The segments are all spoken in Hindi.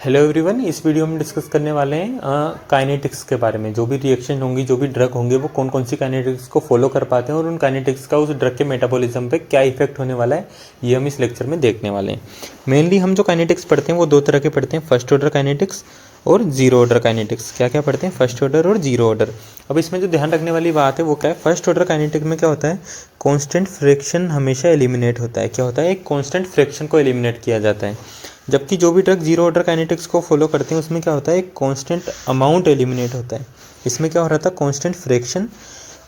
हेलो एवरीवन, इस वीडियो में डिस्कस करने वाले हैं काइनेटिक्स के बारे में। जो भी रिएक्शन होंगी, जो भी ड्रग होंगे, वो कौन कौन सी काइनेटिक्स को फॉलो कर पाते हैं और उन काइनेटिक्स का उस ड्रग के मेटाबॉलिज्म पे क्या इफेक्ट होने वाला है, ये हम इस लेक्चर में देखने वाले हैं। मेनली हम जो काइनेटिक्स पढ़ते हैं वो दो तरह के पढ़ते हैं, फर्स्ट ऑर्डर काइनेटिक्स और जीरो ऑर्डर काइनेटिक्स। क्या क्या पढ़ते हैं? फर्स्ट ऑर्डर और जीरो ऑर्डर। अब इसमें जो ध्यान रखने वाली बात है वो क्या है? फर्स्ट ऑर्डर काइनेटिक में क्या होता है? कांस्टेंट फ्रैक्शन हमेशा एलिमिनेट होता है। क्या होता है? एक कांस्टेंट फ्रैक्शन को एलिमिनेट किया जाता है। जबकि जो भी ड्रग जीरो ऑर्डर काइनेटिक्स को फॉलो करते हैं उसमें क्या होता है? एक कांस्टेंट अमाउंट एलिमिनेट होता है। इसमें क्या हो रहा था? कांस्टेंट फ्रैक्शन,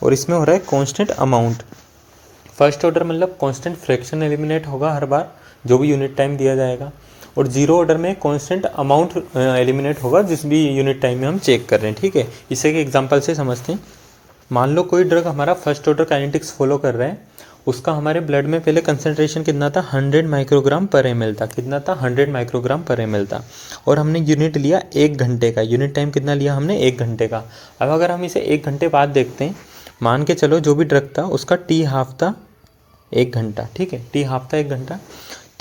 और इसमें हो रहा है कांस्टेंट अमाउंट। फर्स्ट ऑर्डर मतलब कांस्टेंट फ्रैक्शन एलिमिनेट होगा हर बार जो भी यूनिट टाइम दिया जाएगा, और जीरो ऑर्डर में कांस्टेंट अमाउंट एलिमिनेट होगा जिस भी यूनिट टाइम में हम चेक कर रहे हैं। ठीक है, इसे एक एग्जांपल से समझते हैं। मान लो कोई ड्रग हमारा फर्स्ट ऑर्डर काइनेटिक्स फॉलो कर रहा है, उसका हमारे ब्लड में पहले कंसंट्रेशन कितना था? 100 माइक्रोग्राम पर ml था। कितना था? 100 माइक्रोग्राम पर ml था। और हमने यूनिट लिया 1 घंटे का। यूनिट टाइम कितना लिया हमने? 1 घंटे का। अब अगर हम इसे 1 घंटे बाद देखते हैं, मान के चलो जो भी ड्रग था उसका टी हाफ था 1 घंटा। ठीक है, टी हाफ था 1 घंटा।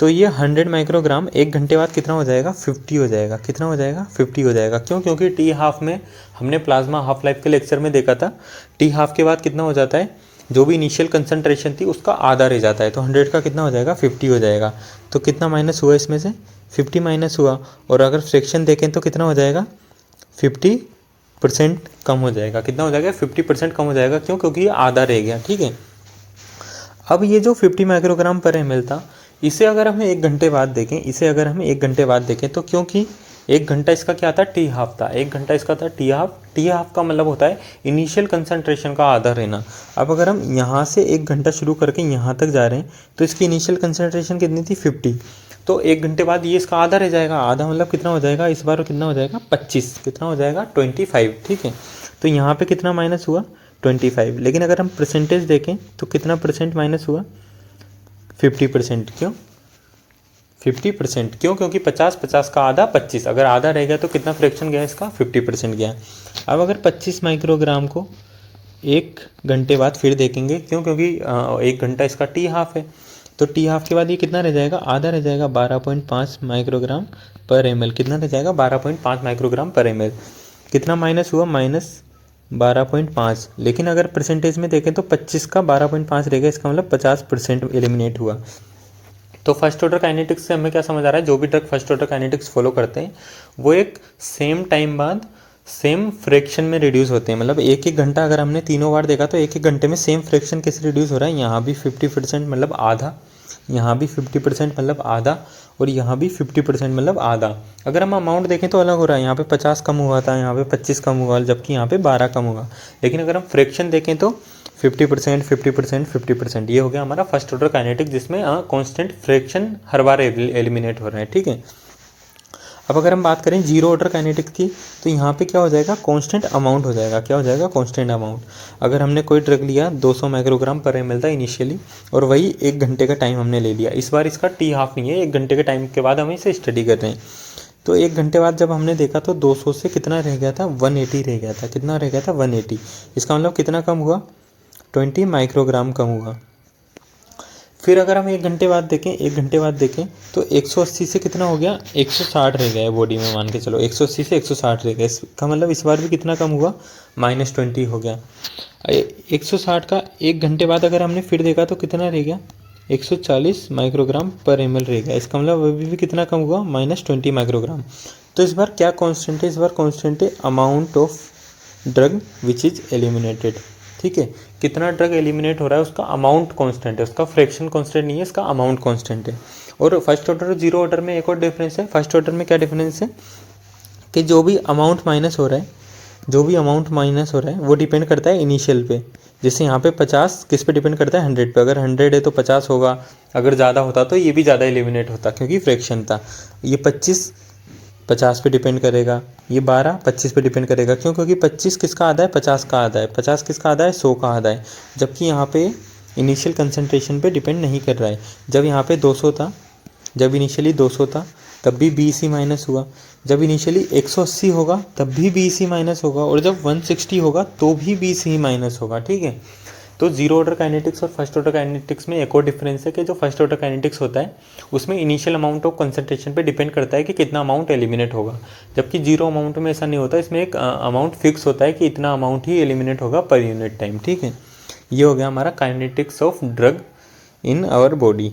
तो ये 100 माइक्रोग्राम 1 घंटे बाद कितना हो जाएगा? 50 हो जाएगा। कितना हो जाएगा? 50 हो जाएगा। क्यों? क्योंकि टी हाफ में हमने प्लाज्मा हाफ लाइफ के लेक्चर में देखा था, टी हाफ के बाद कितना हो जाता है? जो भी इनिशियल कंसंट्रेशन थी उसका आधा रह जाता है। तो 100 का कितना हो जाएगा? 50 हो जाएगा। तो कितना माइनस हुआ इसमें से? 50 माइनस हुआ। और अगर फ्रैक्शन देखें तो कितना हो जाएगा? 50% कम हो जाएगा। कितना हो जाएगा? 50% कम हो जाएगा। क्यों? क्योंकि ये आधा रह गया। ठीक है, अब ये जो 50 माइक्रोग्राम पर ml था, इसे अगर हमें 1 घंटे बाद देखें, इसे अगर हमें 1 घंटे बाद देखें, तो क्योंकि 1 घंटा इसका क्या था? टी हाफ था। 1 घंटा इसका था टी हाफ। टी हाफ का मतलब होता है इनिशियल कंसंट्रेशन का आधा रहना। अब अगर हम यहाँ से 1 घंटा शुरू करके यहाँ तक जा रहे हैं तो इसकी इनिशियल कंसंट्रेशन कितनी थी? 50। तो 1 घंटे बाद ये इसका आधा रह जाएगा। आधा मतलब कितना हो जाएगा? इस बार कितना हो जाएगा? 25। कितना हो जाएगा? 25। ठीक है, तो यहाँ पे कितना माइनस हुआ? 25। लेकिन अगर हम परसेंटेज देखें तो कितना परसेंट माइनस हुआ? 50%। क्यों 50%? क्यों? क्योंकि 50 का आधा 25। अगर आधा रह गया तो कितना फ्रैक्शन गया इसका? 50% गया। अब अगर 25 माइक्रोग्राम को 1 घंटे बाद फिर देखेंगे, क्यों? क्योंकि 1 घंटा इसका टी हाफ है। तो टी हाफ के बाद ये कितना रह जाएगा? आधा रह जाएगा, 12.5 माइक्रोग्राम पर ml। कितना रह जाएगा? 12.5 माइक्रोग्राम पर ml। कितना माइनस हुआ? माइनस 12.5। लेकिन अगर परसेंटेज में देखें तो 25 का 12.5 रहेगा। इसका मतलब 50% एलिमिनेट हुआ। तो फर्स्ट ऑर्डर काइनेटिक्स से हमें क्या समझ आ रहा है? जो भी drug first order kinetics follow करते हैं वो एक सेम टाइम बाद सेम फ्रैक्शन में रिड्यूस होते हैं। मतलब 1-1 घंटा अगर हमने तीनों बार देखा तो 1-1 घंटे में सेम फ्रैक्शन कैसे रिड्यूस हो रहा है? यहाँ भी 50% मतलब आधा, यहाँ भी 50% मतलब आधा, और यहाँ भी 50% मतलब आधा। अगर हम अमाउंट देखें तो अलग हो रहा है। यहाँ पे 50 कम हुआ था, यहाँ पे 25 कम हुआ, जबकि यहाँ पे 12 कम हुआ। लेकिन अगर हम फ्रैक्शन देखें तो 50%, 50%, 50%। ये हो गया हमारा फर्स्ट ऑर्डर काइनेटिक, जिसमें कांस्टेंट फ्रैक्शन हर बार एलिमिनेट हो रहे हैं। ठीक है, अब अगर हम बात करें जीरो ऑर्डर काइनेटिक की, तो यहाँ पे क्या हो जाएगा? कांस्टेंट अमाउंट हो जाएगा। क्या हो जाएगा? Constant amount. अगर हमने कोई ड्रग लिया 200 माइक्रोग्राम पर ml था इनिशियली, और वही 1 घंटे का टाइम हमने ले लिया। इस बार इसका टी हाफ नहीं है, 1 घंटे के टाइम के बाद हम इसे स्टडी कर रहे हैं। तो 1 घंटे बाद जब हमने देखा तो 200 से कितना रह गया था? 180 रह गया था। कितना रह गया था? 180। इसका मतलब कितना कम हुआ? 20 माइक्रोग्राम कम हुआ। फिर अगर हम 1 घंटे बाद देखें, 1 घंटे बाद देखें तो 180 से कितना हो गया? 160 रह गया है बॉडी में। मान के चलो 180 से 160 रह गया। इसका मतलब इस बार भी कितना कम हुआ? -20 हो गया। 160 का 1 घंटे बाद अगर हमने फिर देखा तो कितना रह गया? 140 माइक्रोग्राम पर ml रह गया। इसका मतलब अभी भी कितना कम हुआ? -20 माइक्रोग्राम। तो इस बार क्या कांस्टेंट है? इस बार कांस्टेंट है amount of drug which is eliminated. ठीक है, कितना ड्रग एलिमिनेट हो रहा है उसका अमाउंट कांस्टेंट है, उसका फ्रैक्शन कांस्टेंट नहीं है, इसका अमाउंट कांस्टेंट है। और फर्स्ट ऑर्डर और जीरो ऑर्डर में एक और डिफरेंस है। फर्स्ट ऑर्डर में क्या डिफरेंस है कि जो भी अमाउंट माइनस हो रहा है, जो भी अमाउंट माइनस हो रहा है वो डिपेंड करता है इनिशियल पे। जैसे यहाँ पे 50 किस पे डिपेंड करता है? 100 पे। अगर 100 है तो 50 होगा। अगर ज़्यादा होता तो ये भी ज़्यादा एलिमिनेट होता क्योंकि फ्रैक्शन था। ये 25 50 पे डिपेंड करेगा, ये 12 25 पे डिपेंड करेगा। क्यों? क्योंकि 25 किसका आधा है? 50 का आधा है। 50 किसका आधा है? 100 का आधा है। जबकि यहाँ पे इनिशियल कंसंट्रेशन पे डिपेंड नहीं कर रहा है। जब यहाँ पे 200 था, जब इनिशियली 200 था तब भी 20 ही माइनस हुआ। जब इनिशियली 180 होगा तब भी 20 ही माइनस होगा, और जब 160 होगा तो भी 20 ही माइनस होगा। ठीक है, तो जीरो ऑर्डर काइनेटिक्स और फर्स्ट ऑर्डर काइनेटिक्स में एक और डिफरेंस है कि जो फर्स्ट ऑर्डर काइनेटिक्स होता है उसमें इनिशियल अमाउंट ऑफ कंसंट्रेशन पे डिपेंड करता है कि कितना अमाउंट एलिमिनेट होगा, जबकि जीरो अमाउंट में ऐसा नहीं होता, इसमें एक अमाउंट फिक्स होता है कि इतना अमाउंट ही एलिमिनेट होगा पर यूनिट टाइम। ठीक है, ये हो गया हमारा kinetics of drug in our body.